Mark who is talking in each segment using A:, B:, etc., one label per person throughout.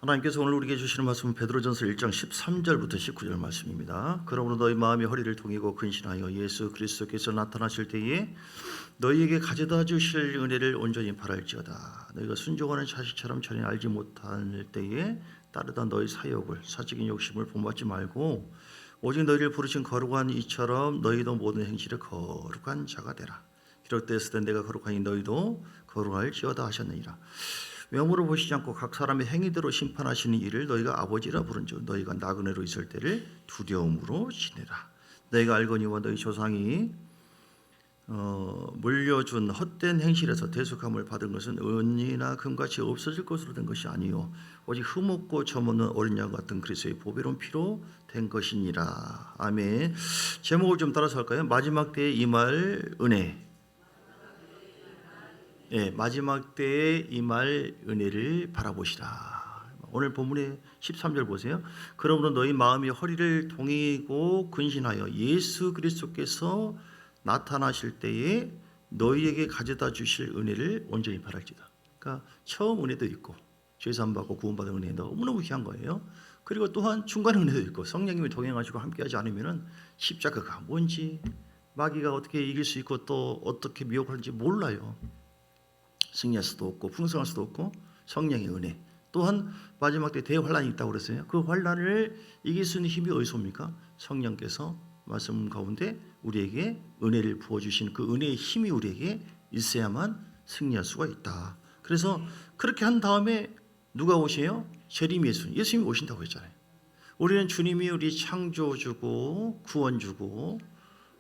A: 하나님께서 오늘 우리에게 주시는 말씀은 베드로전서 1장 13절부터 19절 말씀입니다. 그러므로 너희 마음이 허리를 동이고 근신하여 예수 그리스도께서 나타나실 때에 너희에게 가져다 주실 은혜를 온전히 바랄지어다. 너희가 순종하는 자식처럼 전혀 알지 못할 때에 따르다 너희 사욕을 사적인 욕심을 본받지 말고 오직 너희를 부르신 거룩한 이처럼 너희도 모든 행실에 거룩한 자가 되라. 기록되었을 때 내가 거룩하니 너희도 거룩할지어다 하셨느니라. 외모로 보시지 않고 각 사람의 행위대로 심판하시는 이를 너희가 아버지라 부른즉 너희가 나그네로 있을 때를 두려움으로 지내라. 너희가 알거니와 너희 조상이 물려준 헛된 행실에서 대속함을 받은 것은 은이나 금같이 없어질 것으로 된 것이 아니요 오직 흠없고 점없는 어린 양 같은 그리스도의 보배로운 피로 된 것이니라. 아멘. 제목을 좀 따라서 할까요? 마지막 때에 임할 은혜. 마지막 때에 임할 은혜를 바라보시라. 오늘 본문의 13절 보세요. 그러므로 너희 마음이 허리를 동이고 근신하여 예수 그리스도께서 나타나실 때에 너희에게 가져다 주실 은혜를 온전히 바랄지다. 그러니까 처음 은혜도 있고 죄사함 받고 구원받은 은혜 너무너무 귀한 거예요. 그리고 또한 중간 은혜도 있고 성령님이 동행하시고 함께하지 않으면 십자가가 뭔지 마귀가 어떻게 이길 수 있고 또 어떻게 미혹하는지 몰라요. 승리할 수도 없고 풍성할 수도 없고 성령의 은혜 또한 마지막 때 대환란이 있다고 그랬어요. 그 환란을 이길 수 있는 힘이 어디서 옵니까? 성령께서 말씀 가운데 우리에게 은혜를 부어주신 그 은혜의 힘이 우리에게 있어야만 승리할 수가 있다. 그래서 그렇게 한 다음에 누가 오세요? 재림 예수님이 오신다고 했잖아요. 우리는 주님이 우리 창조주고 구원주고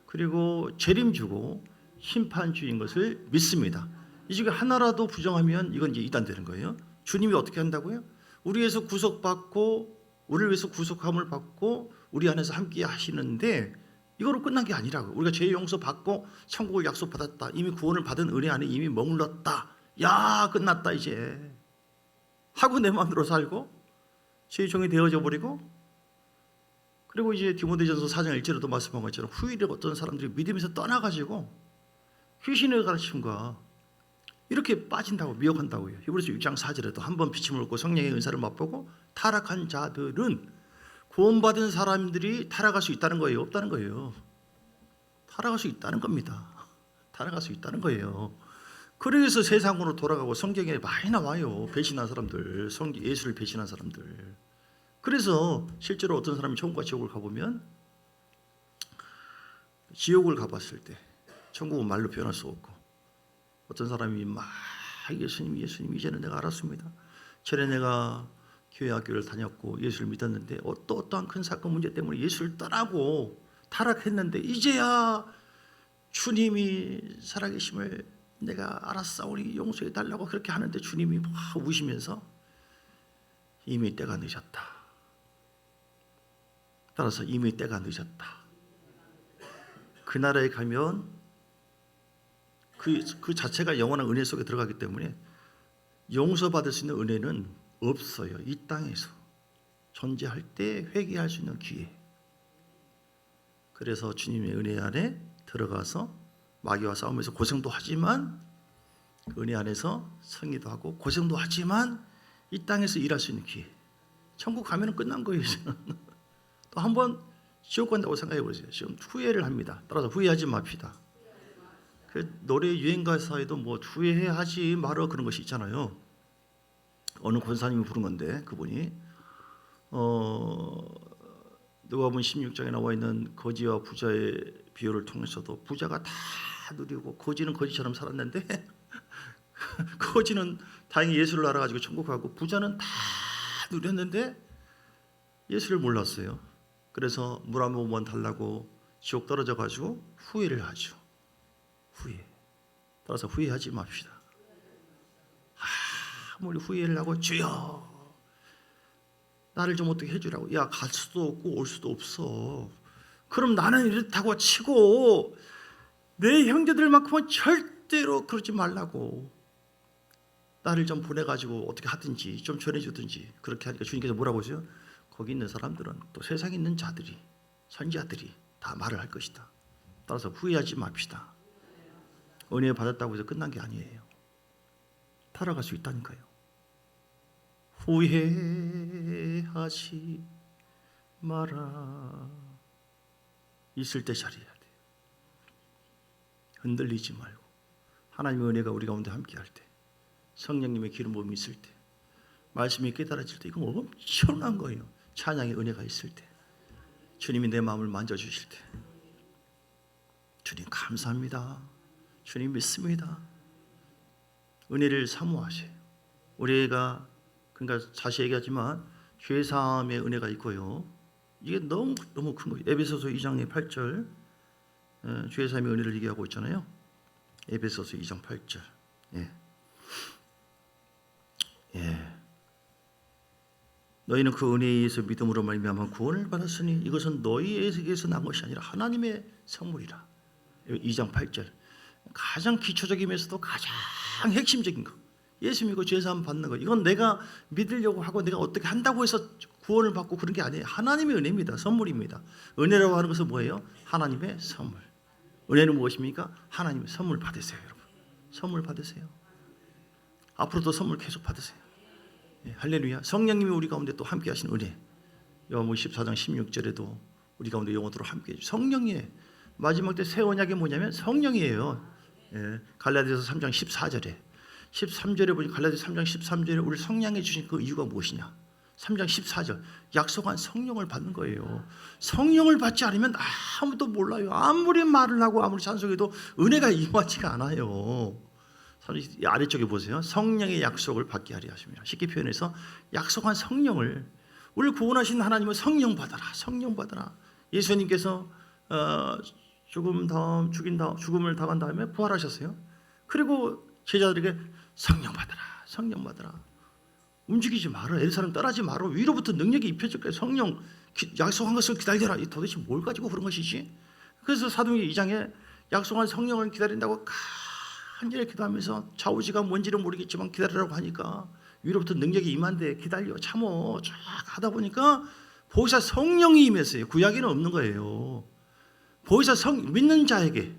A: 그리고 재림주고 심판주인 것을 믿습니다. 이 중에 하나라도 부정하면 이건 이제 이단되는 거예요. 주님이 어떻게 한다고요? 우리 위해서 구속받고 우리를 위해서 구속함을 받고 우리 안에서 함께 하시는데 이거로 끝난 게 아니라고. 우리가 죄 용서 받고 천국을 약속받았다. 이미 구원을 받은 은혜 안에 이미 머물렀다. 야 끝났다 이제 하고 내 마음대로 살고 죄의 종이 되어져 버리고 그리고 이제 디모데전서 4장 1절에도 말씀한 것처럼 후일에 어떤 사람들이 믿음에서 떠나가지고 귀신의 가르침과 이렇게 빠진다고 미혹한다고요. 히브리서 6장 4절에도 한번 비침을 얻고 성령의 은사를 맛보고 타락한 자들은 구원받은 사람들이 타락할 수 있다는 거예요? 없다는 거예요? 타락할 수 있다는 겁니다. 타락할 수 있다는 거예요. 그래서 세상으로 돌아가고 성경에 많이 나와요. 배신한 사람들, 예수를 배신한 사람들. 그래서 실제로 어떤 사람이 천국과 지옥을 가보면 지옥을 가봤을 때 천국은 말로 표현할 수 없고 어떤 사람이 막 예수님 이제는 내가 알았습니다. 전에 내가 교회 학교를 다녔고 예수를 믿었는데 어떠한 큰 사건 문제 때문에 예수를 떠나고 타락했는데 이제야 주님이 살아계심을 내가 알았사오니 용서해 달라고 그렇게 하는데 주님이 막 우시면서 이미 때가 늦었다. 따라서 이미 때가 늦었다. 그 나라에 가면 그 자체가 영원한 은혜 속에 들어가기 때문에 용서받을 수 있는 은혜는 없어요. 이 땅에서 존재할 때 회개할 수 있는 기회. 그래서 주님의 은혜 안에 들어가서 마귀와 싸우면서 고생도 하지만 그 은혜 안에서 승리도 하고 고생도 하지만 이 땅에서 일할 수 있는 기회. 천국 가면 끝난 거예요. 또 한 번 지옥 간다고 생각해 보세요. 지금 후회를 합니다. 따라서 후회하지 맙시다. 그 노래 유행 가사에도 뭐 후회하지 말어 그런 것이 있잖아요. 어느 권사님이 부른 건데 그분이 누가복음 16장에 나와 있는 거지와 부자의 비유를 통해서도 부자가 다 누리고 거지는 거지처럼 살았는데 거지는 다행히 예수를 알아가지고 천국 가고 부자는 다 누렸는데 예수를 몰랐어요. 그래서 물 한 모금만 달라고 지옥 떨어져 가지고 후회를 하죠. 후회. 따라서 후회하지 맙시다. 아무리 후회를 하고 주여 나를 좀 어떻게 해주라고. 야 갈 수도 없고 올 수도 없어. 그럼 나는 이렇다고 치고 내 형제들만큼은 절대로 그러지 말라고. 나를 좀 보내가지고 어떻게 하든지 좀 전해주든지 그렇게 하니까 주님께서 뭐라고 하세요? 거기 있는 사람들은 또 세상에 있는 자들이 선지자들이 다 말을 할 것이다. 따라서 후회하지 맙시다. 은혜 받았다고 해서 끝난 게 아니에요. 타락할 수 있다니까요. 후회하지 마라. 있을 때 잘해야 돼. 흔들리지 말고 하나님의 은혜가 우리 가운데 함께할 때, 성령님의 기름 부음이 있을 때, 말씀이 깨달아질 때, 이건 엄청난 거예요. 찬양의 은혜가 있을 때, 주님이 내 마음을 만져주실 때, 주님 감사합니다, 주님 믿습니다. 은혜를 사모하세요. 우리가 그러니까 다시 얘기하지만 죄사함의 은혜가 있고요, 이게 너무 큰 거예요. 에베소서 2장 8절, 죄사함의 은혜를 얘기하고 있잖아요. 에베소서 2장 8절. 너희는 그 은혜에 의해서 믿음으로 말미암아 구원을 받았으니 이것은 너희에게서 난 것이 아니라 하나님의 선물이라. 2장 8절. 가장 기초적이면서도 가장 핵심적인 거. 예수 믿고 죄사함 받는 거. 이건 내가 믿으려고 하고 내가 어떻게 한다고 해서 구원을 받고 그런 게 아니에요. 하나님의 은혜입니다. 선물입니다. 은혜라고 하는 것은 뭐예요? 하나님의 선물. 은혜는 무엇입니까? 하나님의 선물 받으세요, 여러분. 선물 받으세요. 앞으로도 선물 계속 받으세요. 할렐루야. 성령님이 우리 가운데 또 함께 하신 은혜. 요한복음 14장 16절에도 우리 가운데 영원토록 함께 해주세요. 성령이에요. 마지막 때 새 언약이 뭐냐면 성령이에요. 갈라디아서 3장 14절에 13절에 보니 갈라디아서 3장 13절에 우리 성령에 주신 그 이유가 무엇이냐? 3장 14절 약속한 성령을 받는 거예요. 성령을 받지 않으면 아무도 몰라요. 아무리 말을 하고 아무리 찬송해도 은혜가 임하지가 않아요. 이 아래쪽에 보세요. 성령의 약속을 받게 하려 하십니다. 쉽게 표현해서 약속한 성령을, 우리를 구원하신 하나님은 성령 받아라, 성령 받아라. 예수님께서 죽음을 당한 다음에 부활하셨어요. 그리고 제자들에게 성령 받아라, 성령 받아라. 움직이지 마라, 예루살렘 떠나지 마라, 위로부터 능력이 입혀질 거야. 성령 약속한 것을 기다려라. 이 도대체 뭘 가지고 그런 것이지? 그래서 사도행전 2장에 약속한 성령을 기다린다고 간절히 기도하면서 좌우지가 뭔지는 모르겠지만 기다리라고 하니까 위로부터 능력이 임한데 기다려, 참어 쫙 하다 보니까 보혜사 성령이 임했어요. 구약에는 없는 거예요. 보혜사 믿는 자에게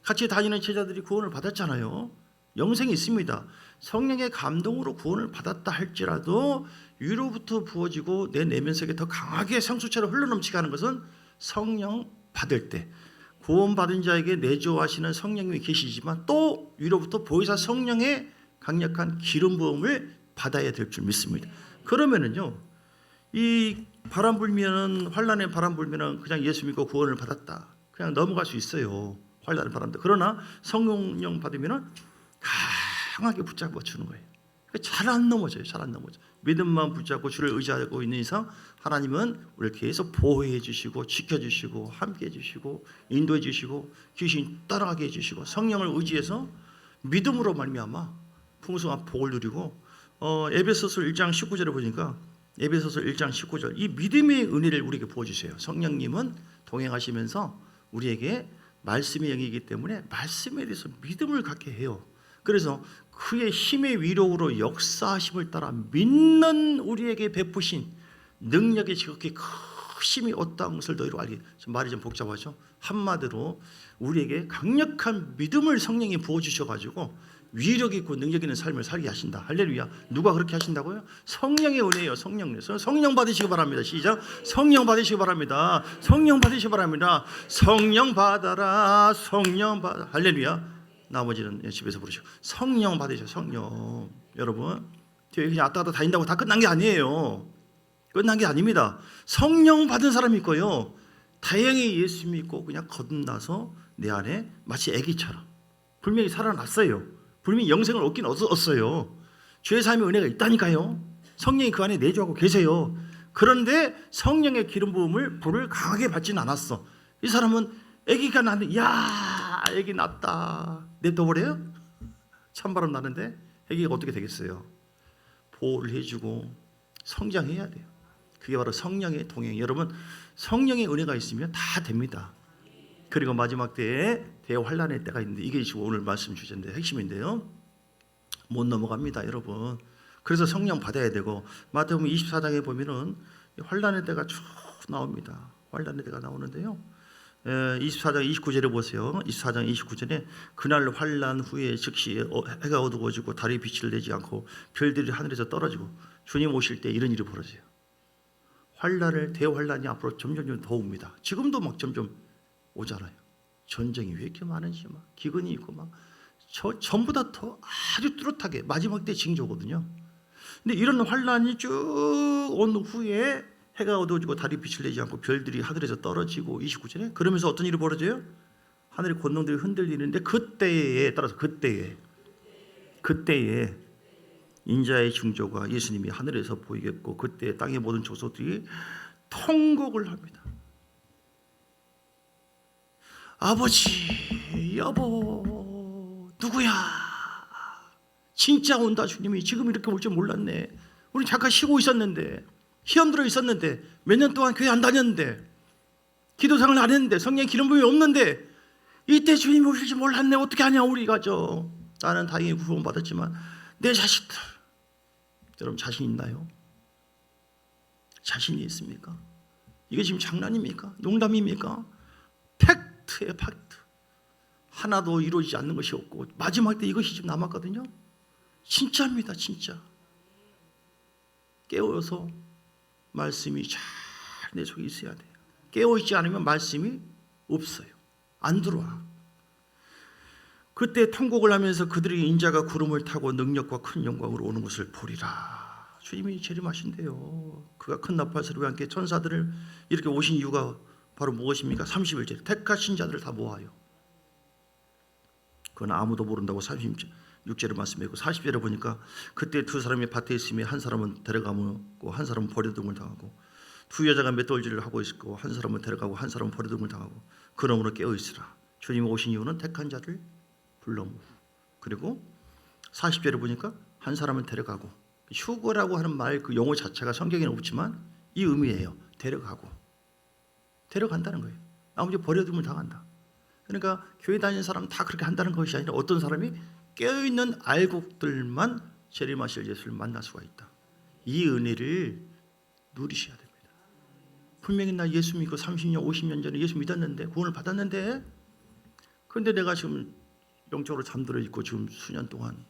A: 같이 다니는 제자들이 구원을 받았잖아요. 영생이 있습니다. 성령의 감동으로 구원을 받았다 할지라도 위로부터 부어지고 내 내면 속에 더 강하게 상수처럼 흘러넘치게 하는 것은 성령 받을 때, 구원받은 자에게 내주하시는 성령님이 계시지만 또 위로부터 보혜사 성령의 강력한 기름 부음을 받아야 될 줄 믿습니다. 그러면은요, 이 바람 불면은, 환란의 바람 불면은 그냥 예수 믿고 구원을 받았다, 그냥 넘어갈 수 있어요. 환란의 바람도. 그러나 성령 받으면은 강하게 붙잡아 주는 거예요. 잘 안 넘어져요. 잘 안 넘어져. 믿음만 붙잡고 주를 의지하고 있는 이상 하나님은 우리를 계속 보호해 주시고 지켜주시고 함께해 주시고 인도해 주시고 귀신 따라가게 해주시고 성령을 의지해서 믿음으로 말미암아 풍성한 복을 누리고, 에베소서 1장 19절에 보니까, 에베소서 1장 19절, 이 믿음의 은혜를 우리에게 부어주세요. 성령님은 동행하시면서 우리에게 말씀의 영이기 때문에 말씀에 대해서 믿음을 갖게 해요. 그래서 그의 힘의 위력으로 역사하심을 따라 믿는 우리에게 베푸신 능력의 지극히 크심이 어떠한 것을 너희로 알게. 말이 좀 복잡하죠. 한마디로 우리에게 강력한 믿음을 성령이 부어주셔가지고 위력 있고 능력 있는 삶을 살게 하신다. 할렐루야. 누가 그렇게 하신다고요? 성령의 은혜예요. 성령 받으시기 바랍니다. 시작. 성령 받으시기 바랍니다. 성령 받으시기 바랍니다. 성령 받아라, 성령 받아. 할렐루야. 나머지는 집에서 부르시고 성령 받으셔. 성령. 여러분, 그냥 왔다 갔다 다닌다고 다 끝난 게 아니에요. 끝난 게 아닙니다. 성령 받은 사람이 있고요, 다행히 예수 믿고 그냥 거듭나서 내 안에 마치 아기처럼 분명히 살아났어요. 분명히 영생을 얻긴 얻었어요. 죄사함의 은혜가 있다니까요. 성령이 그 안에 내주하고 계세요. 그런데 성령의 기름 부음을 불을 강하게 받지는 않았어. 이 사람은 아기가 나는데, 야, 아기 났다, 냅둬버려요? 찬바람 나는데 아기가 어떻게 되겠어요? 보호를 해주고 성장해야 돼요. 그게 바로 성령의 동행. 여러분, 성령의 은혜가 있으면 다 됩니다. 그리고 마지막 때에 대환란의 때가 있는데, 이게 지금 오늘 말씀 주제인데 핵심인데요, 못 넘어갑니다, 여러분. 그래서 성령 받아야 되고, 마태복음 24장에 보면은 환란의 때가 쭉 나옵니다. 환란의 때가 나오는데요, 24장 29절에 보세요. 24장 29절에 그날 환란 후에 즉시 해가 어두워지고 달이 빛을 내지 않고 별들이 하늘에서 떨어지고 주님 오실 때 이런 일이 벌어져요. 환란을 대환란이 앞으로 점점 더 옵니다. 지금도 막 점점 오잖아요. 전쟁이 왜 이렇게 많은지 막 기근이 있고 막 전부 다 더 아주 뚜렷하게 마지막 때 징조거든요. 근데 이런 환란이 쭉 온 후에 해가 어두워지고 달이 빛을 내지 않고 별들이 하늘에서 떨어지고 29절에 그러면서 어떤 일이 벌어져요? 하늘의 권능들이 흔들리는데 그때에 따라서 그때에 인자의 징조가 예수님이 하늘에서 보이겠고 그때 땅의 모든 족속들이 통곡을 합니다. 아버지, 여보, 누구야? 진짜 온다. 주님이 지금 이렇게 올 줄 몰랐네. 우리 잠깐 쉬고 있었는데, 시험 들어 있었는데, 몇 년 동안 교회 안 다녔는데, 기도생활 안 했는데, 성령 기름 부음이 없는데, 이때 주님이 오실 줄 몰랐네. 어떻게 하냐 우리가. 나는 다행히 구원받았지만 내 자식들, 여러분 자신 있나요? 자신이 있습니까? 이게 지금 장난입니까? 농담입니까? 팩트예요. 팩트. 하나도 이루어지지 않는 것이 없고 마지막 때 이것이 지금 남았거든요. 진짜입니다. 진짜. 깨어서 말씀이 잘 내 속에 있어야 돼요. 깨어있지 않으면 말씀이 없어요. 안 들어와. 그때 통곡을 하면서 그들이 인자가 구름을 타고 능력과 큰 영광으로 오는 것을 보리라. 주님이 재림하신대요. 그가 큰 나팔 소리와 함께 천사들을 이렇게 오신 이유가 바로 무엇입니까? 31절 택하신 자들을 다 모아요. 그건 아무도 모른다고 36절에 말씀했고 40절에 보니까 그때 두 사람이 밭에 있으며 한 사람은 데려가고 한 사람은 버려둠을 당하고 두 여자가 맷돌질을 하고 있고 한 사람은 데려가고 한 사람은 버려둠을 당하고 그러므로 깨어있으라. 주님이 오신 이유는 택한 자를 불러 모으고 그리고 40절에 보니까 한 사람을 데려가고 휴거라고 하는 말 그 용어 자체가 성경에는 없지만 이 의미예요. 데려간다는 거예요. 아무리 버려둠을 당한다. 그러니까 교회 다니는 사람 다 그렇게 한다는 것이 아니라 어떤 사람이 깨어있는 알곡들만 재림하실 예수를 만날 수가 있다. 이 은혜를 누리셔야 됩니다. 분명히 나 예수 믿고 30년 50년 전에 예수 믿었는데 구원을 받았는데 그런데 내가 지금 영적으로 잠들어 있고 지금 수년 동안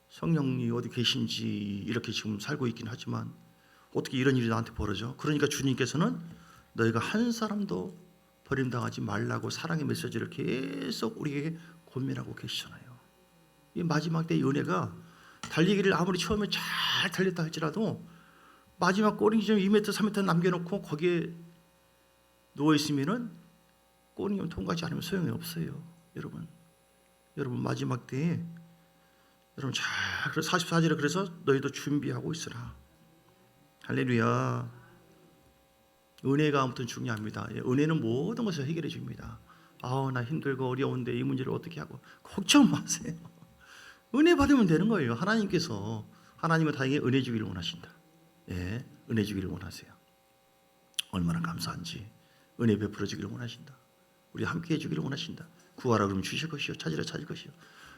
A: 성령이 어디 계신지 이렇게 지금 살고 있긴 하지만 어떻게 이런 일이 나한테 벌어져? 그러니까 주님께서는 너희가 한 사람도 버림당하지 말라고 사랑의 메시지를 계속 우리에게 권면하고 계시잖아요. 이 마지막 때의 은혜가 달리기를 아무리 처음에 잘 달렸다 할지라도 마지막 꼬링 좀 2m 3m 남겨놓고 거기에 누워있으면은 꼬링 좀 통과하지 않으면 소용이 없어요. 여러분 마지막 때에 여러분 잘 44절에 그래서 너희도 준비하고 있으라. 할렐루야. 은혜가 아무튼 중요합니다. 은혜는 모든 것을 해결해 줍니다. 나 힘들고 어려운데 이 문제를 어떻게 하고 걱정 마세요. 은혜 받으면 되는 거예요. 하나님은 다행히 은혜 주기를 원하신다. 예, 은혜 주기를 원하세요. 얼마나 감사한지. 은혜 베풀어 주기를 원하신다. 우리 함께 해주기를 원하신다. 구하라 그러면 주실 것이요 찾으라 찾을 것이요.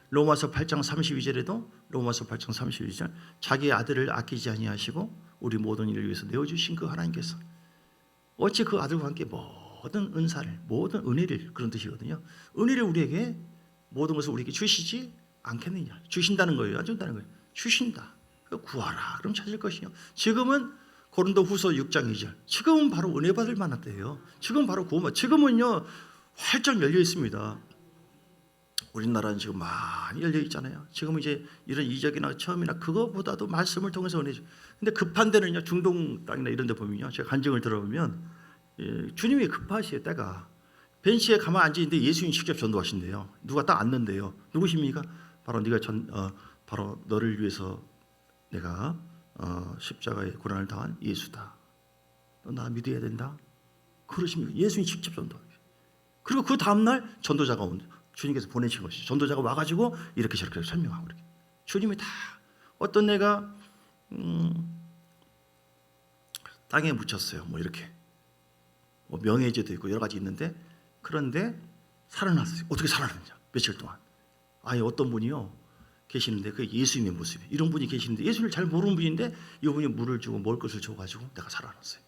A: 로마서 8장 32절에도 로마서 8장 32절 자기의 아들을 아끼지 아니하시고 우리 모든 일을 위해서 내어주신 그 하나님께서 어찌 그 아들과 함께 모든 은사를 모든 은혜를 그런 뜻이거든요. 은혜를 우리에게 모든 것을 우리에게 주시지 않겠느냐. 주신다는 거예요. 안 준다는 거예요. 주신다. 구하라 그럼 찾을 것이요. 지금은 고린도후서 6장 2절 지금은 바로 은혜 받을 만한 때예요. 지금 바로 구원받 지금은요 활짝 열려 있습니다. 우리나라는 지금 많이 열려 있잖아요. 지금 이제 이런 이적이나 체험이나 그거보다도 말씀을 통해서 은혜. 근데 급한 데는요 중동 땅이나 이런 데 보면요 제가 간증을 들어보면 주님이 급하시요 때가 벤치에 가만 앉아 있는데 예수님 직접 전도하신대요. 누가 딱 앉는데요. 누구십니까? 바로 바로 너를 위해서 내가 십자가의 고난을 당한 예수다. 너 나 믿어야 된다. 그러십니까? 예수님이 직접 전도하세요. 그리고 그 다음날 전도자가 온 주님께서 보내신 것이 전도자가 와가지고 이렇게 저렇게 설명하고 그렇게 주님이 다 어떤 애가 땅에 묻혔어요. 뭐 이렇게 명예죄도 있고 여러 가지 있는데 그런데 살아났어요. 어떻게 살아났느냐? 며칠 동안. 아예 어떤 분이요 계시는데 그 예수님의 모습이 이런 분이 계시는데 예수를 잘 모르는 분인데 이분이 물을 주고 먹을 것을 줘가지고 내가 살아났어요.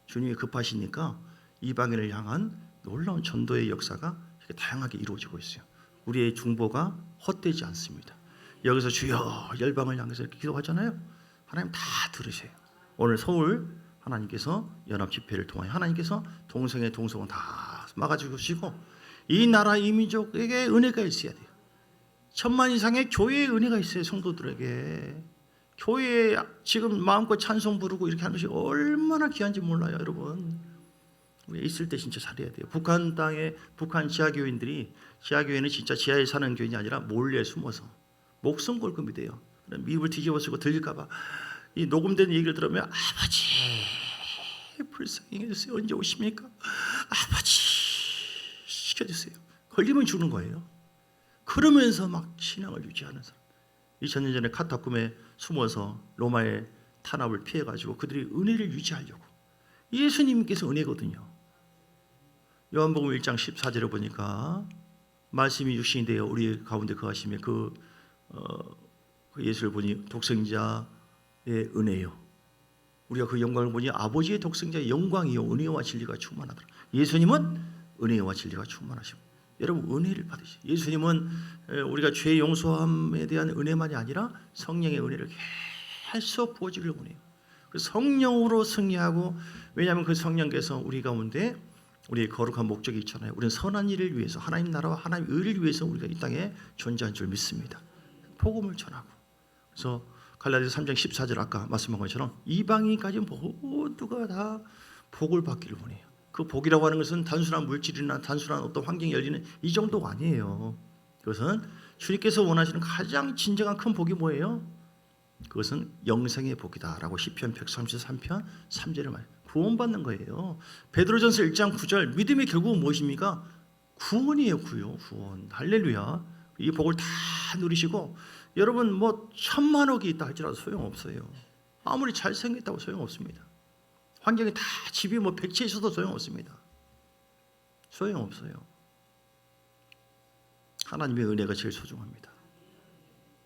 A: 주님이 급하시니까 이방인을 향한 놀라운 전도의 역사가 이렇게 다양하게 이루어지고 있어요. 우리의 중보가 헛되지 않습니다. 여기서 주여 열방을 향해서 이렇게 기도하잖아요. 하나님 다 들으세요. 오늘 서울 하나님께서 연합 집회를 통하여 하나님께서 동성애 동성은 다 막아주시고 이 나라 이 민족에게 은혜가 있어야 돼요. 1000만 이상의 교회의 은혜가 있어요. 성도들에게. 교회에 지금 마음껏 찬송 부르고 이렇게 하는 것이 얼마나 귀한지 몰라요, 여러분. 우리 있을 때 진짜 잘해야 돼요. 북한 땅에 북한 지하교인들이 지하교회는 진짜 지하에 사는 교인이 아니라 몰래 숨어서 목숨 걸고 믿어요. 미국을 뒤집어 쓰고 들릴까봐 이 녹음된 얘기를 들으면 아버지 불쌍히 해주세요. 언제 오십니까? 아버지 시켜주세요. 걸리면 죽는 거예요. 그러면서 막 신앙을 유지하는 사람. 2000년 전에 카타콤에 숨어서 로마의 탄압을 피해가지고 그들이 은혜를 유지하려고. 예수님께서 은혜거든요. 요한복음 1장 14절에 보니까 말씀이 육신이 되어 우리 가운데 거하시며 그 예수를 보니 독생자의 은혜요. 우리가 그 영광을 보니 아버지의 독생자의 영광이요 은혜와 진리가 충만하더라. 예수님은 은혜와 진리가 충만하시고 여러분 은혜를 받으시죠. 예수님은 우리가 죄 용서함에 대한 은혜만이 아니라 성령의 은혜를 계속 부어주려고 해요. 성령으로 승리하고 왜냐하면 그 성령께서 우리 가운데 우리의 거룩한 목적이 있잖아요. 우리는 선한 일을 위해서 하나님 나라와 하나님 의를 위해서 우리가 이 땅에 존재한 줄 믿습니다. 복음을 전하고 그래서 갈라디아서 3장 14절 아까 말씀한 것처럼 이방인까지 모두가 다 복을 받기를 원해요. 그 복이라고 하는 것은 단순한 물질이나 단순한 어떤 환경이 열리는 이 정도가 아니에요. 그것은 주님께서 원하시는 가장 진정한 큰 복이 뭐예요? 그것은 영생의 복이다라고 시편 133편 3절에 말 구원받는 거예요. 베드로전서 1장 9절 믿음이 결국은 무엇입니까? 구원이에요. 구원. 할렐루야. 이 복을 다 누리시고 여러분 뭐 1000만억이 있다 할지라도 소용없어요. 아무리 잘생겼다고 소용없습니다. 환경이 다 집이 뭐 100채 있어도 소용없습니다. 소용없어요. 하나님의 은혜가 제일 소중합니다.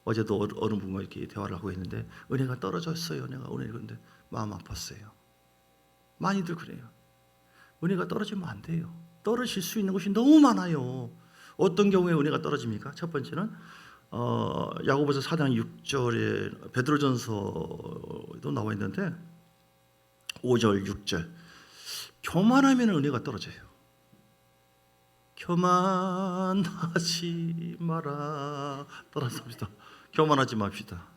A: 어제도 어느 분과 이렇게 대화를 하고 있는데 은혜가 떨어졌어요. 은혜가 그런데 마음 아팠어요. 많이들 그래요. 은혜가 떨어지면 안 돼요. 떨어질 수 있는 것이 너무 많아요. 어떤 경우에 은혜가 떨어집니까? 첫 번째는 야고보서 4장 6절에 베드로전서도 나와 있는데 5절 6절 교만하면 은혜가 떨어져요. 교만하지 마라. 따라서 합시다. 교만하지 맙시다.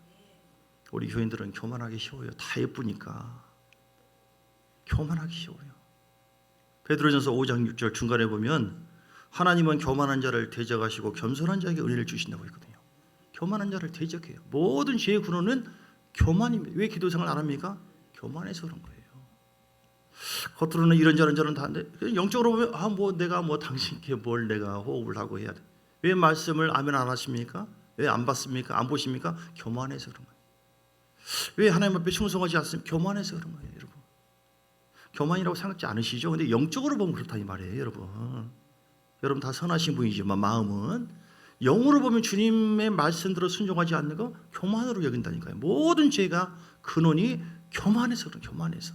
A: 우리 교인들은 교만하기 쉬워요. 다 예쁘니까 교만하기 쉬워요. 베드로전서 5장 6절 중간에 보면 하나님은 교만한 자를 대적하시고 겸손한 자에게 은혜를 주신다고 했거든요. 교만한 자를 대적해요. 모든 죄의 근원은 교만입니다. 왜 기도생활 안 합니까? 교만해서 그런 거예요. 겉으로는 이런저런 다 하는데 영적으로 보면 뭐 내가 뭐 당신께 뭘 내가 호흡을 하고 해야 돼. 왜 말씀을 아멘 안 하십니까? 왜 안 받습니까? 안 보십니까? 교만해서 그런 거예요. 왜 하나님 앞에 충성하지 않습니까? 교만해서 그런 거예요, 여러분. 교만이라고 생각지 않으시죠? 근데 영적으로 보면 그렇다 이 말이에요, 여러분. 여러분 다 선하신 분이지만 마음은 영으로 보면 주님의 말씀대로 순종하지 않는 거 교만으로 여긴다니까요. 모든 죄가 근원이 교만해서 그런 교만해서.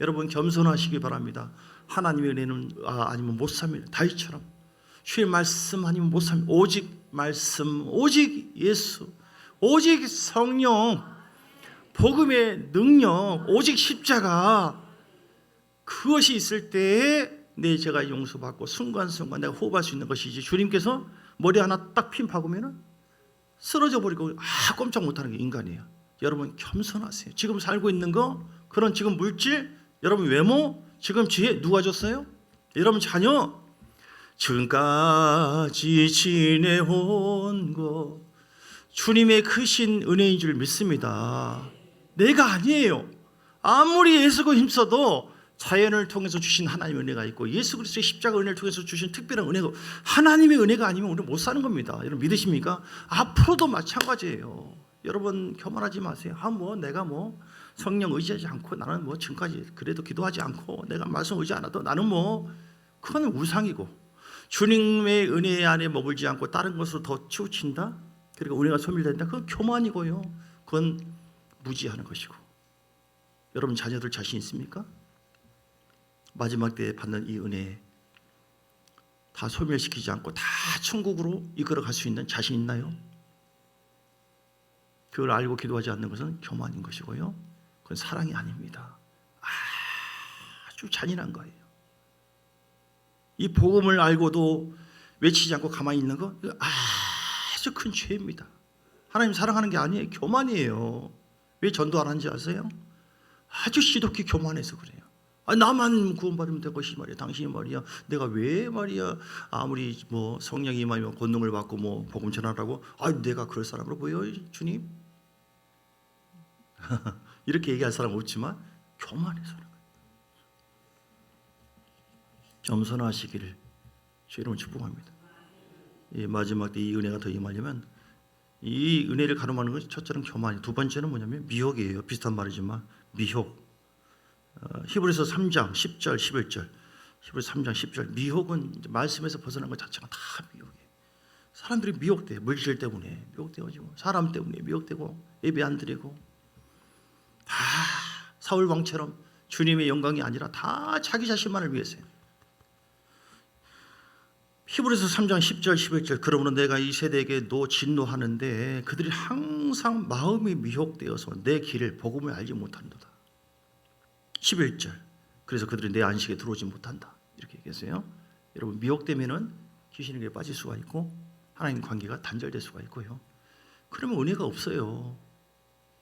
A: 여러분 겸손하시기 바랍니다. 하나님의 은혜는 아니면 못 삽니다. 다윗처럼 주의 말씀 아니면 못 삽니다. 오직 말씀, 오직 예수, 오직 성령, 복음의 능력, 오직 십자가 그것이 있을 때에 내 죄가 용서받고 순간순간 내가 호흡할 수 있는 것이지 주님께서 머리 하나 딱 핀 박으면 쓰러져 버리고 꼼짝 못하는 게 인간이에요. 여러분 겸손하세요. 지금 살고 있는 거 그런 지금 물질 여러분 외모 지금 지혜 누가 줬어요? 여러분 자녀 지금까지 지내온 거 주님의 크신 은혜인 줄 믿습니다. 내가 아니에요. 아무리 애쓰고 힘써도 자연을 통해서 주신 하나님의 은혜가 있고 예수 그리스도의 십자가 은혜를 통해서 주신 특별한 은혜가 하나님의 은혜가 아니면 우리 못 사는 겁니다. 여러분 믿으십니까? 앞으로도 마찬가지예요. 여러분 교만하지 마세요. 내가 성령 의지하지 않고 나는 지금까지 그래도 기도하지 않고 내가 말씀 의지 않아도 나는 그건 우상이고 주님의 은혜 안에 머물지 않고 다른 것으로 더 치우친다. 그리고 은혜가 소멸된다. 그건 교만이고요. 그건 무지하는 것이고. 여러분 자녀들 자신 있습니까? 마지막 때에 받는 이 은혜 다 소멸시키지 않고 다 천국으로 이끌어 갈 수 있는 자신 있나요? 그걸 알고 기도하지 않는 것은 교만인 것이고요. 그건 사랑이 아닙니다. 아주 잔인한 거예요. 이 복음을 알고도 외치지 않고 가만히 있는 거, 이거 아주 큰 죄입니다. 하나님 사랑하는 게 아니에요. 교만이에요. 왜 전도 안 하는지 아세요? 아주 시독히 교만해서 그래요. 나만 구원받으면 될 것이 말이야. 당신이 말이야. 내가 왜 말이야. 아무리 뭐 성령이 임하면 권능을 받고 뭐 복음 전하라고. 내가 그럴 사람으로 보여, 주님? 이렇게 얘기할 사람 없지만 교만해서 그런 거예요. 겸손하시기를 주님으로 축복합니다. 마지막 때 이 은혜가 더 임하려면 이 은혜를 가늠하는 것이 첫째는 교만이, 두 번째는 뭐냐면 미혹이에요. 비슷한 말이지만 미혹. 히브리서 3장 10절 11절, 히브리서 3장 10절. 미혹은 말씀에서 벗어난 것 자체가 다 미혹이에요. 사람들이 미혹돼요. 물질 때문에 미혹되어지고, 사람 때문에 미혹되고, 예배 안 드리고, 다 사울 왕처럼 주님의 영광이 아니라 다 자기 자신만을 위해서요. 히브리서 3장 10절 11절. 그러므로 내가 이 세대에게 진노하는데 그들이 항상 마음이 미혹되어서 내 길을 복음을 알지 못한도다. 11절. 그래서 그들이 내 안식에 들어오지 못한다. 이렇게 얘기했어요. 여러분, 미혹되면은 귀신에게 빠질 수가 있고 하나님 관계가 단절될 수가 있고요. 그러면 은혜가 없어요.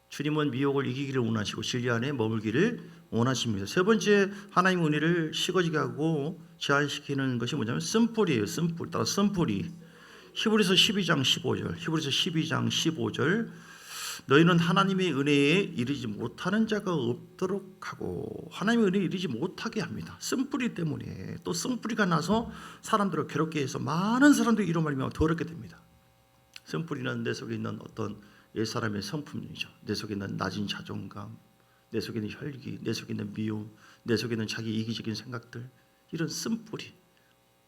A: 주님은 미혹을 이기기를 원하시고 진리 안에 머물기를 원하십니다. 세 번째, 하나님 은혜를 식어지게 하고 제한시키는 것이 뭐냐면 쓴뿌리예요. 쓴뿌리. 따라 쓴뿌리. 히브리서 12장 15절. 히브리서 12장 15절. 너희는 하나님의 은혜에 이르지 못하는 자가 없도록 하고, 하나님의 은혜에 이르지 못하게 합니다. 쓴뿌리 때문에. 또 쓴뿌리가 나서 사람들을 괴롭게 해서 많은 사람들이 이로 말미암아 더럽게 됩니다. 쓴뿌리는 내 속에 있는 어떤 옛사람의 성품이죠. 내 속에 있는 낮은 자존감, 내 속에 있는 혈기, 내 속에 있는 미움, 내 속에 있는 자기 이기적인 생각들, 이런 쓴뿌리.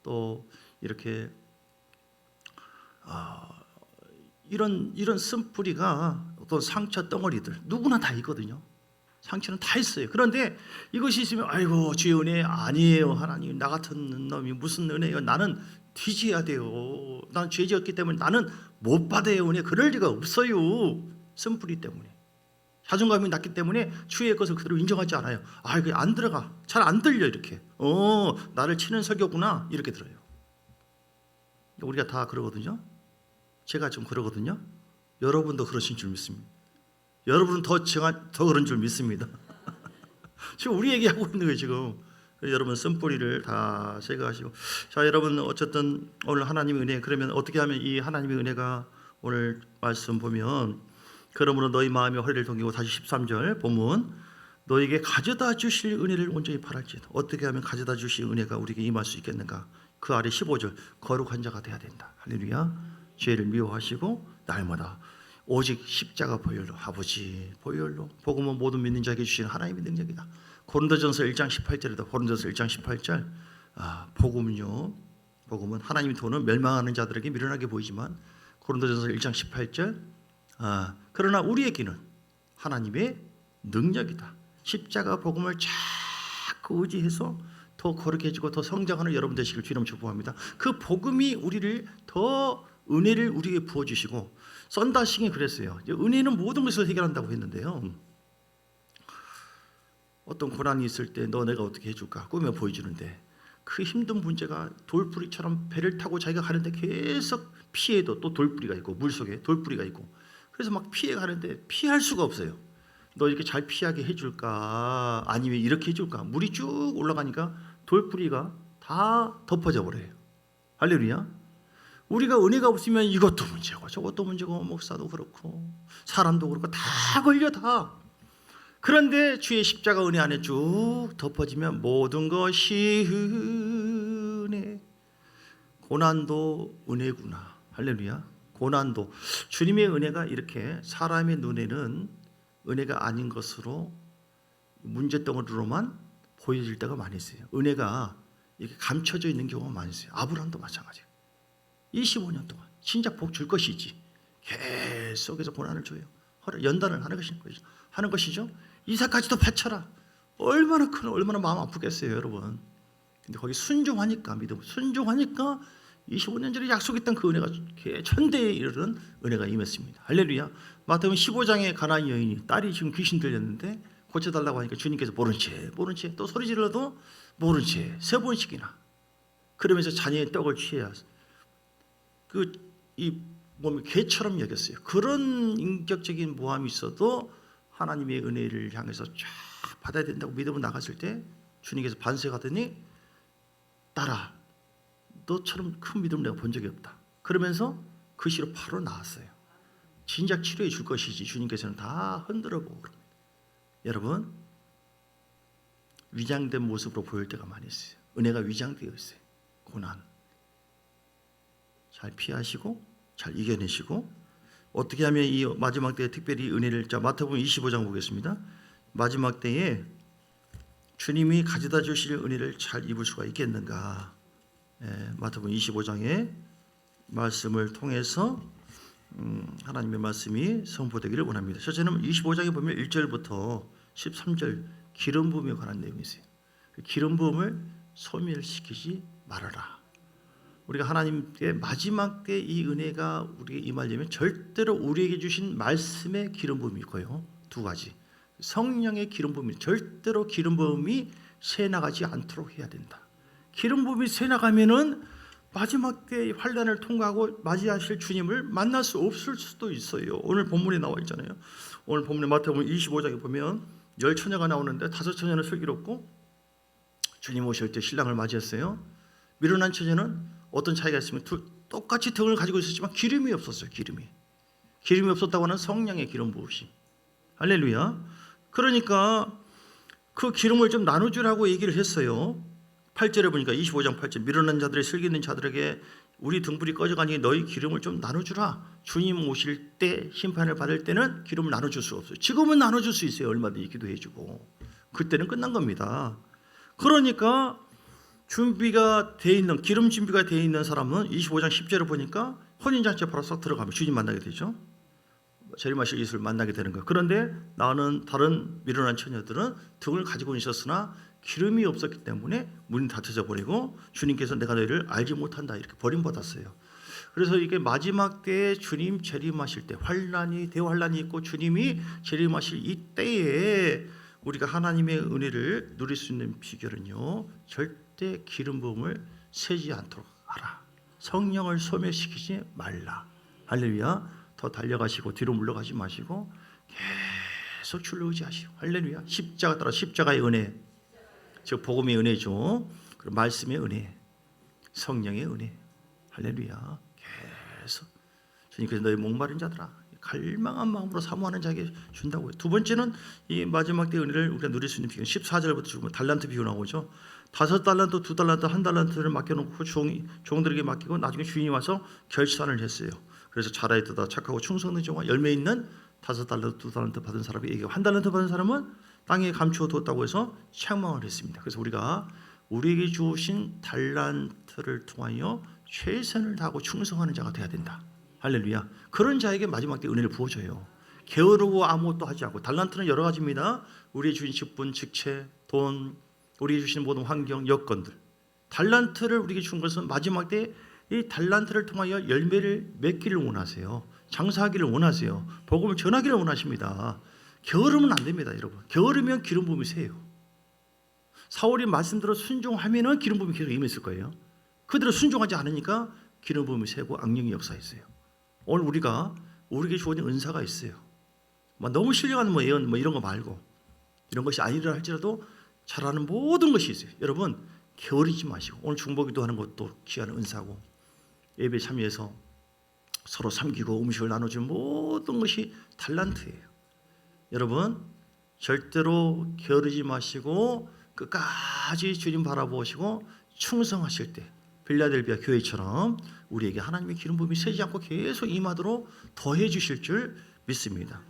A: 또 이렇게 이런 쓴뿌리가 어떤 상처 덩어리들, 누구나 다 있거든요. 상처는 다 있어요. 그런데 이것이 있으면 아이고 주의 은혜 아니에요. 하나님, 나 같은 놈이 무슨 은혜예요. 나는 뒤져야 돼요. 난 죄지었기 때문에 나는 못 받아요. 은혜. 그럴 리가 없어요. 쓴뿌리 때문에. 자존감이 낮기 때문에 주의 것을 그대로 인정하지 않아요. 이게 안 들어가. 잘 안 들려. 이렇게. 나를 치는 설교구나. 이렇게 들어요. 우리가 다 그러거든요. 제가 좀 그러거든요. 여러분도 그러신 줄 믿습니다. 여러분은 더 그런 줄 믿습니다. 지금 우리 얘기하고 있는 거예요. 지금 여러분 쓴뿌리를 다 제거하시고. 자, 여러분 어쨌든 오늘 하나님의 은혜, 그러면 어떻게 하면 이 하나님의 은혜가, 오늘 말씀 보면 그러므로 너희 마음의 허리를 동이고, 다시 13절 본문, 너에게 가져다 주실 은혜를 온전히 바랄지어다. 어떻게 하면 가져다 주실 은혜가 우리에게 임할 수 있겠는가? 그 아래 15절, 거룩한 자가 돼야 된다. 할렐루야. 죄를 미워하시고 날마다 오직 십자가 보혈로, 아버지 보혈로, 복음은 모든 믿는 자에게 주시는 하나님의 능력이다. 고린도전서 1장 18절이다. 고린도전서 1장 18절. 복음은요, 복음은 하나님의 돈은 멸망하는 자들에게 미련하게 보이지만, 고린도전서 1장 18절, 그러나 우리에게는 하나님의 능력이다. 십자가 복음을 자꾸 의지해서 더 거룩해지고 더 성장하는 여러분 되시길 주님 축복합니다. 그 복음이 우리를 더, 은혜를 우리에게 부어주시고, 썬다싱이 그랬어요. 은혜는 모든 것을 해결한다고 했는데요, 어떤 고난이 있을 때 너 내가 어떻게 해줄까 꾸며 보여주는데, 그 힘든 문제가 돌뿌리처럼 배를 타고 자기가 가는데 계속 피해도 또 돌뿌리가 있고, 물속에 돌뿌리가 있고, 그래서 막 피해 가는데 피할 수가 없어요. 너 이렇게 잘 피하게 해줄까, 아니면 이렇게 해줄까. 물이 쭉 올라가니까 돌뿌리가 다 덮어져 버려요. 할렐루야. 우리가 은혜가 없으면 이것도 문제고 저것도 문제고, 목사도 그렇고 사람도 그렇고 다 걸려 다. 그런데 주의 십자가 은혜 안에 쭉 덮어지면 모든 것이 은혜. 고난도 은혜구나. 할렐루야. 고난도, 주님의 은혜가 이렇게 사람의 눈에는 은혜가 아닌 것으로, 문제덩어리로만 보여질 때가 많이 있어요. 은혜가 이렇게 감춰져 있는 경우가 많이 있어요. 아브라함도 마찬가지예요. 25년 동안 진작 복 줄 것이지 계속해서 고난을 줘요. 연단을 하는 것이죠. 이삭까지도 바쳐라. 얼마나 마음 아프겠어요, 여러분. 근데 거기 순종하니까, 믿음 순종하니까 25년 전에 약속했던 그 은혜가 천대에 이르는 은혜가 임했습니다. 할렐루야. 마태복음 15장에 가나안 여인이 딸이 지금 귀신 들렸는데 고쳐달라고 하니까 주님께서 모른 채 또 소리 질러도 모른 채 3번씩이나 그러면서 자녀의 떡을 취해야 이 몸이 개처럼 여겼어요. 그런 인격적인 모함이 있어도 하나님의 은혜를 향해서 쫙 받아야 된다고 믿음으로 나갔을 때 주님께서 반석하더니 딸아 너처럼 큰 믿음을 내가 본 적이 없다. 그러면서 그 시로 바로 나왔어요. 진작 치료해 줄 것이지 주님께서는 다 흔들어 보고 그럽니다. 여러분 위장된 모습으로 보일 때가 많이 있어요. 은혜가 위장되어 있어요. 고난 잘 피하시고 잘 이겨내시고 어떻게 하면 이 마지막 때에 특별히 은혜를 마태복음 25장 보겠습니다. 마지막 때에 주님이 가져다 주실 은혜를 잘 입을 수가 있겠는가. 마태복음 25장의 말씀을 통해서 하나님의 말씀이 선포되기를 원합니다. 첫째는 25장에 보면 1절부터 13절 기름 부음에 관한 내용이 있어요. 기름 부음을 소멸시키지 말아라. 우리가 하나님께 마지막 때 이 은혜가 우리에게 임하려면 절대로 우리에게 주신 말씀의 기름 부음이 있고요. 2가지. 성령의 기름 부음이 절대로 기름 부음이 새 나가지 않도록 해야 된다. 기름 부음이 새 나가면은 마지막 때 환난을 통과하고 맞이하실 주님을 만날 수 없을 수도 있어요. 오늘 본문에 나와 있잖아요. 오늘 본문에 마태복음 25장에 보면 10처녀가 나오는데 5처녀는 슬기롭고 주님 오실 때 신랑을 맞이했어요. 미련한 처녀는 어떤 차이가 있으면 똑같이 등을 가지고 있었지만 기름이 없었어요. 기름이 없었다고 하는 성령의 기름 부으심. 할렐루야. 그러니까 그 기름을 좀 나눠주라고 얘기를 했어요. 8절에 보니까 25장 8절 미련한 자들의 슬기 있는 자들에게 우리 등불이 꺼져가니 너희 기름을 좀 나눠주라. 주님 오실 때 심판을 받을 때는 기름을 나눠줄 수 없어요. 지금은 나눠줄 수 있어요. 얼마든지 기도해주고. 그때는 끝난 겁니다. 그러니까 준비가 돼 있는 기름 준비가 돼 있는 사람은 25장 10절을 보니까 혼인잔치에 바로 싹 들어가면 주님 만나게 되죠. 재림하실 예수를 만나게 되는 거예요. 그런데 나는 다른 미련한 처녀들은 등을 가지고 있었으나 기름이 없었기 때문에 문이 닫혀져 버리고 주님께서 내가 너희를 알지 못한다 이렇게 버림받았어요. 그래서 이게 마지막 때에 주님 재림하실 때 대환란이 있고 주님이 재림하실 이 때에 우리가 하나님의 은혜를 누릴 수 있는 비결은요, 절대 기름 부음을 세지 않도록 하라. 성령을 소멸시키지 말라. 할렐루야. 더 달려가시고 뒤로 물러가지 마시고 계속 주를 의지하시고 할렐루야. 십자가 따라 십자가의 은혜, 즉 복음의 은혜죠. 그리고 말씀의 은혜, 성령의 은혜. 할렐루야. 계속 주님께서 너희 목마른 자들아 갈망한 마음으로 사모하는 자에게 준다고요. 2번째는 이 마지막 때 은혜를 우리가 누릴 수 있는 비결 14절부터 주면 달란트 비유 나오죠. 5달란트, 2달란트, 1달란트를 맡겨놓고 종들에게 맡기고 나중에 주인이 와서 결산을 했어요. 그래서 잘하였다 착하고 충성된 종아 열매 있는 5달란트, 2달란트 받은 사람이 얘기하고 1달란트 받은 사람은 땅에 감추어 두었다고 해서 책망을 했습니다. 그래서 우리가 우리에게 주신 달란트를 통하여 최선을 다하고 충성하는 자가 되어야 된다. 할렐루야. 그런 자에게 마지막 때 은혜를 부어줘요. 게으르고 아무것도 하지 않고. 달란트는 여러 가지입니다. 우리의 주신 직분, 직책, 돈, 우리에게 주신 모든 환경, 여건들. 달란트를 우리에게 준 것은 마지막 때 이 달란트를 통하여 열매를 맺기를 원하세요. 장사하기를 원하세요. 복음을 전하기를 원하십니다. 게으르면 안 됩니다, 여러분. 게으르면 기름 부음이 새요. 사울이 말씀대로 순종하면은 기름 부음이 계속 임했을 거예요. 그대로 순종하지 않으니까 기름 부음이 새고 악령이 역사했어요. 오늘 우리에게 주어진 은사가 있어요. 너무 신령한 예언 이런 거 말고 이런 것이 아니라 할지라도 잘하는 모든 것이 있어요. 여러분 게으르지 마시고 오늘 중보기도 하는 것도 귀한 은사고 예배 참여해서 서로 섬기고 음식을 나눠주는 모든 것이 달란트예요. 여러분 절대로 게으르지 마시고 끝까지 주님 바라보시고 충성하실 때 빌라델비아 교회처럼 우리에게 하나님의 기름 부음이 새지 않고 계속 임하도록 더해 주실 줄 믿습니다.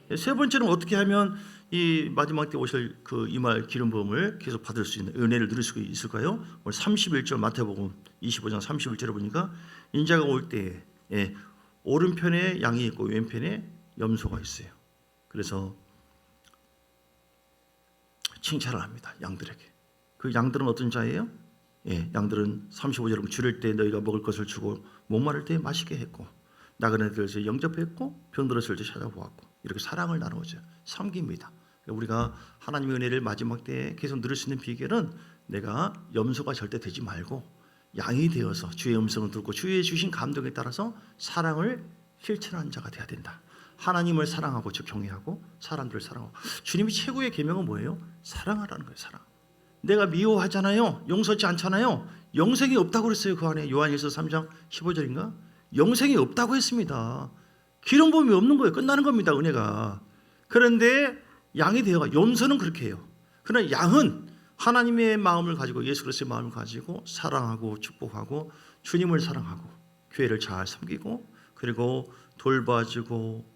A: 3번째는 어떻게 하면 이 마지막 때 오실 그 임할 기름 부음을 계속 받을 수 있는 은혜를 누릴 수 있을까요? 오늘 31절 마태복음 25장 31절에 보니까 인자가 올 때에 오른편에 양이 있고 왼편에 염소가 있어요. 그래서 칭찬을 합니다. 양들에게. 그 양들은 어떤 자예요? 양들은 35절은 줄일 때 너희가 먹을 것을 주고 목마를 때 마시게 했고 나그네 들에서 영접했고 병들었을 때 찾아보았고 이렇게 사랑을 나누어져 섬깁니다. 우리가 하나님의 은혜를 마지막 때에 계속 누릴 수 있는 비결은 내가 염소가 절대 되지 말고 양이 되어서 주의 음성을 듣고 주의 주신 감동에 따라서 사랑을 실천하는 자가 되어야 된다. 하나님을 사랑하고 즉 경외하고 사람들을 사랑하고 주님이 최고의 계명은 뭐예요? 사랑하라는 거예요. 사랑. 내가 미워하잖아요. 용서치 않잖아요. 영생이 없다고 그랬어요. 그 안에 요한일서 3장 15절인가? 영생이 없다고 했습니다. 기름 부음이 없는 거예요. 끝나는 겁니다. 은혜가. 그런데 양이 되어가 염소는 그렇게 해요. 그러나 양은 하나님의 마음을 가지고 예수 그리스도의 마음을 가지고 사랑하고 축복하고 주님을 사랑하고 교회를 잘 섬기고 그리고 돌봐주고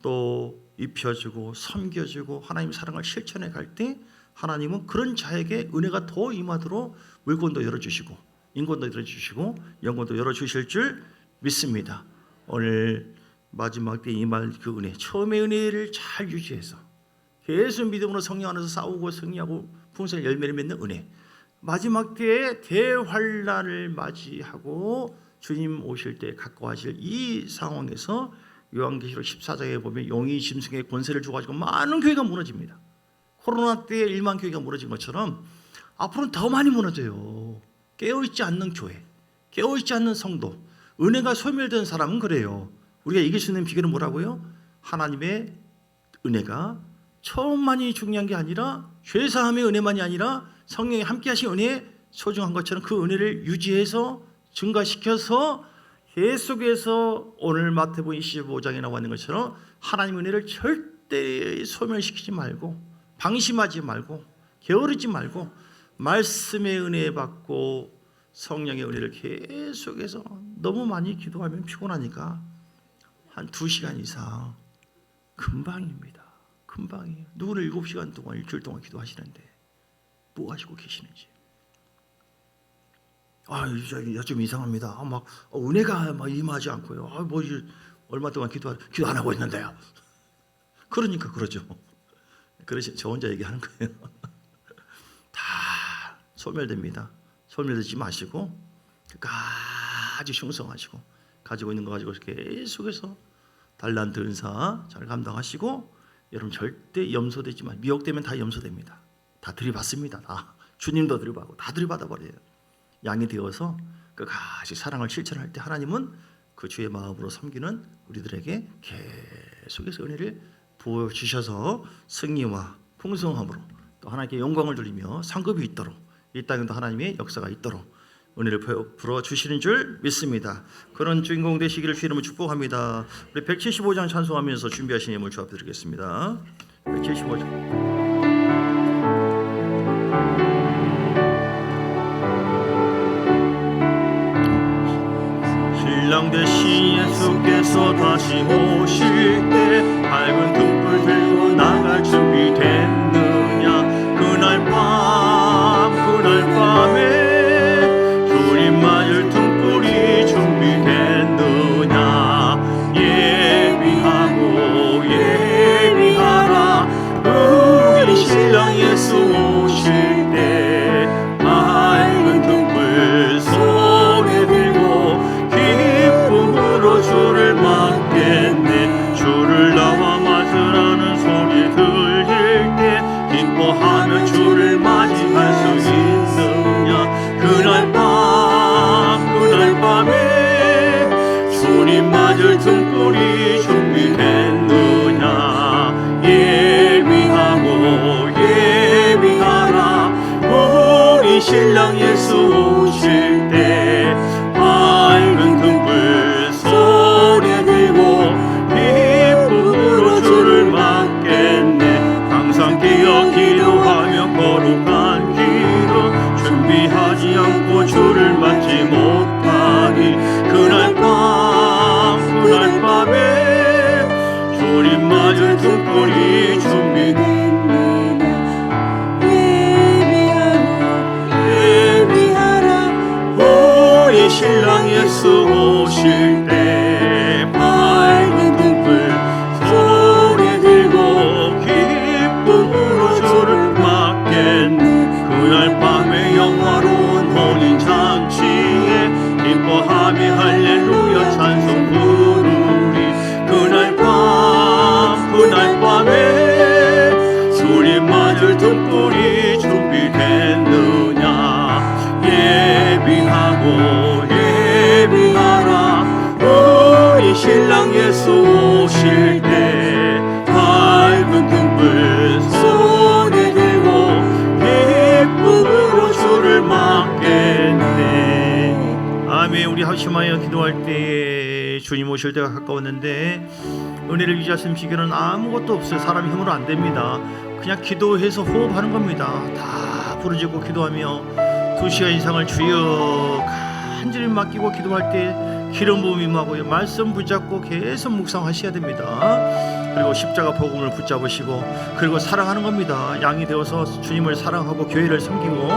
A: 또 입혀주고 섬겨주고 하나님 사랑을 실천해 갈 때 하나님은 그런 자에게 은혜가 더 임하도록 물권도 열어주시고 인권도 열어주시고 영권도 열어주실 줄 믿습니다. 오늘 마지막 때 임할 그 은혜, 처음의 은혜를 잘 유지해서 계속 믿음으로 성령 안에서 싸우고 승리하고 풍성한 열매를 맺는 은혜, 마지막 때에 대환란을 맞이하고 주님 오실 때 가까워하실 이 상황에서 요한계시록 14장에 보면 용이 짐승의 권세를 주어가지고 많은 교회가 무너집니다. 코로나 때 1만 교회가 무너진 것처럼 앞으로는 더 많이 무너져요. 깨어있지 않는 교회, 깨어있지 않는 성도, 은혜가 소멸된 사람은 그래요. 우리가 이길 수 있는 비결은 뭐라고요? 하나님의 은혜가 처음만이 중요한 게 아니라 죄사함의 은혜만이 아니라 성령이 함께 하신 은혜에 소중한 것처럼 그 은혜를 유지해서 증가시켜서 계속해서 오늘 마태복음 25장에 나와 있는 것처럼 하나님의 은혜를 절대 소멸시키지 말고 방심하지 말고 게으르지 말고 말씀의 은혜 받고 성령의 은혜를 계속해서 너무 많이 기도하면 피곤하니까 한 2시간 이상 금방입니다. 금방이에요. 누구는 7시간 동안 일주일 동안 기도하시는데 뭐 하시고 계시는지. 좀 이상합니다. 은혜가 임하지 않고요. 얼마 동안 기도 안 하고 있는데요. 그러니까 그러죠. 그러시 저 혼자 얘기하는 거예요. 다 소멸됩니다. 소멸되지 마시고 끝까지 충성하시고 가지고 있는 거 가지고 계속해서 달란트 은사 잘 감당하시고 여러분 절대 염소되지 마. 미혹되면 다 염소됩니다. 다 들이받습니다. 다 주님도 들이받고 다 들이받아버려요. 양이 되어서 끝까지 사랑을 실천할 때 하나님은 그 주의 마음으로 섬기는 우리들에게 계속해서 은혜를 부어주셔서 승리와 풍성함으로 또 하나님께 영광을 돌리며 상급이 있도록 이 땅에도 하나님의 역사가 있도록 은혜를 불어주시는 줄 믿습니다. 그런 주인공 되시기를 주 이름으로 축복합니다. 우리 175장 찬송하면서 준비하신 예물 주합드리겠습니다. 175장. 신랑 되신 예수께서 다시 오실 때 밝은 등불 들고 나갈 준비 됐느냐. 그날 밤에 주님 맞을 등불이 준비됐느냐. 예비하라 우리 신랑 예수 오실 때 밝은 등불 손에 들고 기쁨으로 주를 맞겠네. 주를 나와 맞으라는 소리 들릴 때 기뻐하며 주를 맞이할 수 있느냐. 그날 밤에 주님 맞을 등불이 준비됐느냐. 예비하라 우리 신랑 예수 오실 때 밝은 등불 손에 들고 기쁨으로 주를 맞겠네. 항상 깨어 기도하며 거룩한 기도 준비하지 않고 주를 맞지 못하니 그날 밤에 주님 맞을 등불이 준비됐느냐. 예비하라 우리 신랑 예수 오실 때 밝은 등불 손에 들고 기쁨으로 주를 맞겠네. 그날 밤에 영화로운 신랑 예수 오실 때 밝은 등불 손에 들고 기쁨으로 주를 맞겠네. 아멘. 우리 합심하여 기도할 때 주님 오실 때가 가까웠는데 은혜를 유지하시는 비결은 아무것도 없어요. 사람 힘으로 안 됩니다. 그냥 기도해서 호흡하는 겁니다. 다 부르짖고 기도하며 2시간 이상을 주여 간절히 맡기고 기도할 때 기름 부음이 임하고요. 말씀 붙잡고 계속 묵상하셔야 됩니다. 그리고 십자가 복음을 붙잡으시고 그리고 사랑하는 겁니다. 양이 되어서 주님을 사랑하고 교회를 섬기고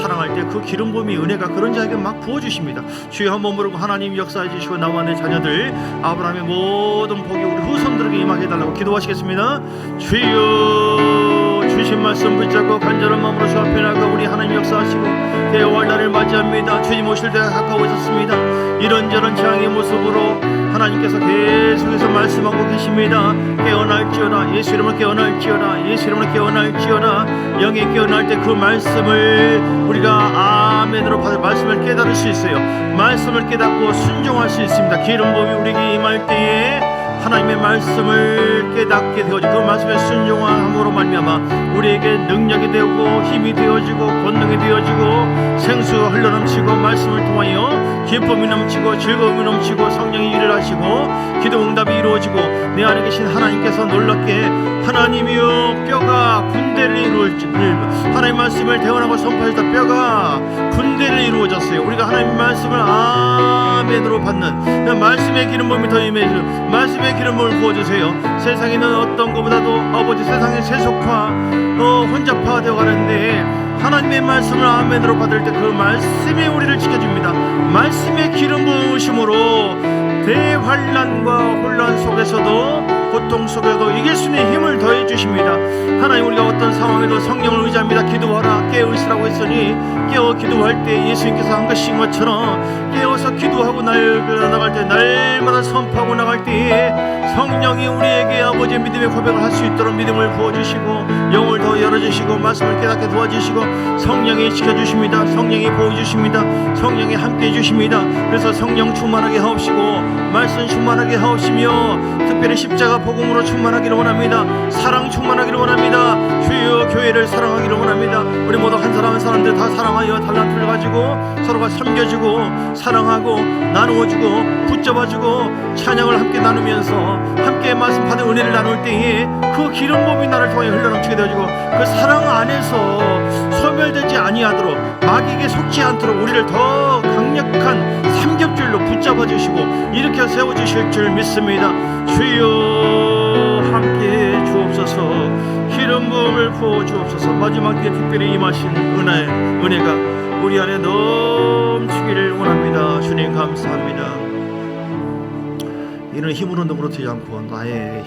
A: 사랑할 때 그 기름 부음이 은혜가 그런 자에게 막 부어주십니다. 주여 한번 부르고 하나님 역사해 주시고 나와 내 자녀들 아브라함의 모든 복이 우리 후손들에게 임하게 해달라고 기도하시겠습니다. 주여 주신 말씀 붙잡고 간절한 마음으로 주 앞에 나가 우리 하나님 역사하시고 대화할 날을 맞이합니다. 주님 오실 때가 가까워졌습니다. 이런저런 재앙의 모습으로 하나님께서 계속해서 말씀하고 계십니다. 깨어날지어다. 예수 이름으로 깨어날지어다. 예수 이름으로 깨어날지어다. 영에 깨어날 때 그 말씀을 우리가 아멘으로 받을 말씀을 깨달을 수 있어요. 말씀을 깨닫고 순종할 수 있습니다. 기름 부음이 우리에게 임할 때에 하나님의 말씀을 깨닫게 되어지고 그 말씀에 순종함으로 말미암아 우리에게 능력이 되고 힘이 되어지고 권능이 되어지고 생수가 흘러넘치고 말씀을 통하여 기쁨이 넘치고 즐거움이 넘치고 성령이 일을 하시고 기도 응답이 이루어지고 내 안에 계신 하나님께서 놀랍게 하나님이여 뼈가 군대를 이루어질 하나님 말씀을 대언하고 선포하셨다. 뼈가 군대를 이루어졌어요. 우리가 하나님 말씀을 아멘으로 받는 그 말씀의 기름 부음이 더 임해서 말씀의 기름 부음을 부어주세요. 세상에 있는 어떤 것보다도 아버지 세상의 세속화 혼잡화가 되어가는데 하나님의 말씀을 아멘으로 받을 때 그 말씀이 우리를 지켜줍니다. 말씀의 기름 부으심으로 대환란과 혼란 속에서도 고통 속에도 이길 수 있는 힘을 더해 주십니다. 하나님 우리가 어떤 상황에도 성령을 의지합니다. 기도하라 깨어있으라고 했으니 깨어 기도할 때 예수님께서 한 것인 것처럼 깨어서 기도하고 나갈 때 날마다 선포하고 나갈 때 성령이 우리에게 아버지의 믿음의 고백을 할 수 있도록 믿음을 부어주시고 영을 더 열어주시고 말씀을 깨닫게 도와주시고 성령이 지켜주십니다. 성령이 보여주십니다. 성령이 함께해 주십니다. 그래서 성령 충만하게 하옵시고 말씀 충만하게 하옵시며 특별히 십자가 복음으로 충만하기를 원합니다. 사랑 충만하기를 원합니다. 주여 교회를 사랑하기를 원합니다. 우리 모두 한 사람 한 사람들 다 사랑하여 달란트를 가지고 서로가 섬겨주고 사랑하고 나누어주고 붙잡아주고 찬양을 함께 나누면서 함께 말씀 받은 은혜를 나눌 때에 그 기름 부음이 나를 통해 흘러넘치게 되어지고 그 사랑 안에서 소멸되지 아니하도록 마귀에게 속지 않도록 우리를 더 강력한 삼겹줄로 붙잡아 주시고 일으켜 세워주실 줄 믿습니다. 주여 함께 주옵소서. 기름 부음을 부어 주옵소서. 마지막 때 특별히 임하신 은혜가 우리 안에 넘치기를 원합니다. 주님 감사합니다. 이는 힘으로 능으로 되지 않고 나의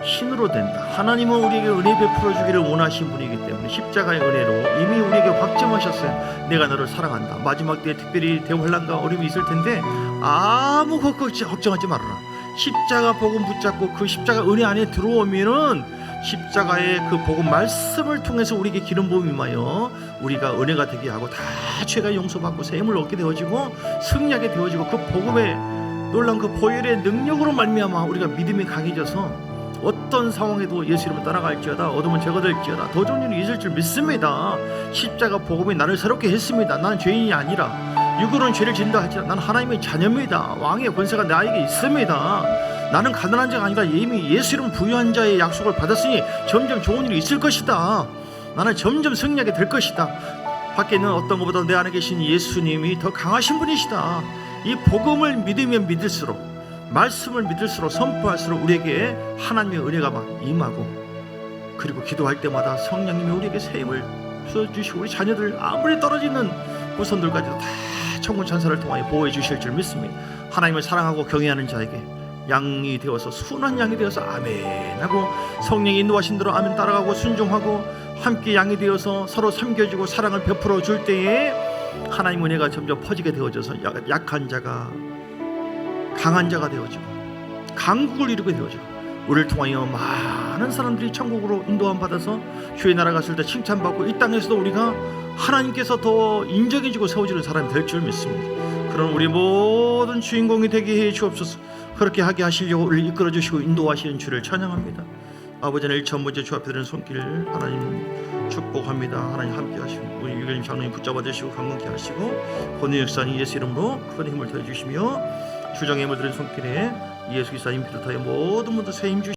A: 신으로 된다. 하나님은 우리에게 은혜 베풀어 주기를 원하신 분이기 때문에 십자가의 은혜로 이미 우리에게 확증하셨어요. 내가 너를 사랑한다. 마지막 때에 특별히 대환란과 어려움이 있을 텐데 아무 걱정하지 말아라. 십자가 복음 붙잡고 그 십자가 은혜 안에 들어오면은 십자가의 그 복음 말씀을 통해서 우리에게 기름 부음이 임하여 우리가 은혜가 되게 하고 다 죄가 용서받고 새 힘을 얻게 되어지고 승리하게 되어지고 그 복음의 놀라운 그 보혈의 능력으로 말미암아 우리가 믿음이 강해져서 어떤 상황에도 예수 이름을 따라갈지어다. 어둠은 제거될지어다. 더 좋은 일이 있을 줄 믿습니다. 십자가 복음이 나를 새롭게 했습니다. 나는 죄인이 아니라 육으로는 죄를 짓는다 할지라도 나는 하나님의 자녀입니다. 왕의 권세가 나에게 있습니다. 나는 가난한 자가 아니라 이미 예수 이름 부유한 자의 약속을 받았으니 점점 좋은 일이 있을 것이다. 나는 점점 승리하게 될 것이다. 밖에 있는 어떤 것보다 내 안에 계신 예수님이 더 강하신 분이시다. 이 복음을 믿으면 믿을수록 말씀을 믿을수록 선포할수록 우리에게 하나님의 은혜가 막 임하고 그리고 기도할 때마다 성령님이 우리에게 새 힘을 주시고 우리 자녀들 아무리 떨어지는 후손들까지도 다 천군 천사를 통하여 보호해 주실 줄 믿습니다. 하나님을 사랑하고 경외하는 자에게 양이 되어서 순한 양이 되어서 아멘 하고 성령이 인도하신 대로 아멘 따라가고 순종하고 함께 양이 되어서 서로 섬겨주고 사랑을 베풀어 줄 때에 하나님 은혜가 점점 퍼지게 되어져서 약한 자가 강한 자가 되어지고 강국을 이루게 되어지고 우리를 통하여 많은 사람들이 천국으로 인도함 받아서 주의 나라 갔을 때 칭찬받고 이 땅에서도 우리가 하나님께서 더 인정해주고 세워지는 사람이 될 줄 믿습니다. 그런 우리 모든 주인공이 되게 해 주옵소서. 그렇게 하게 하시려고 우리를 이끌어 주시고 인도하시는 주를 찬양합니다. 아버지 하나님 전부제 주 앞에 드리는 손길 하나님 축복합니다. 하나님 함께 하시고 우리 유결님 장로님 붙잡아 주시고 강건케 하시고 권위 역사님 예수 이름으로 큰 힘을 더해 주시며 주장의 힘을 드리는 손길에 예수 기사님 비롯하여 모든 분들 새 힘 주시고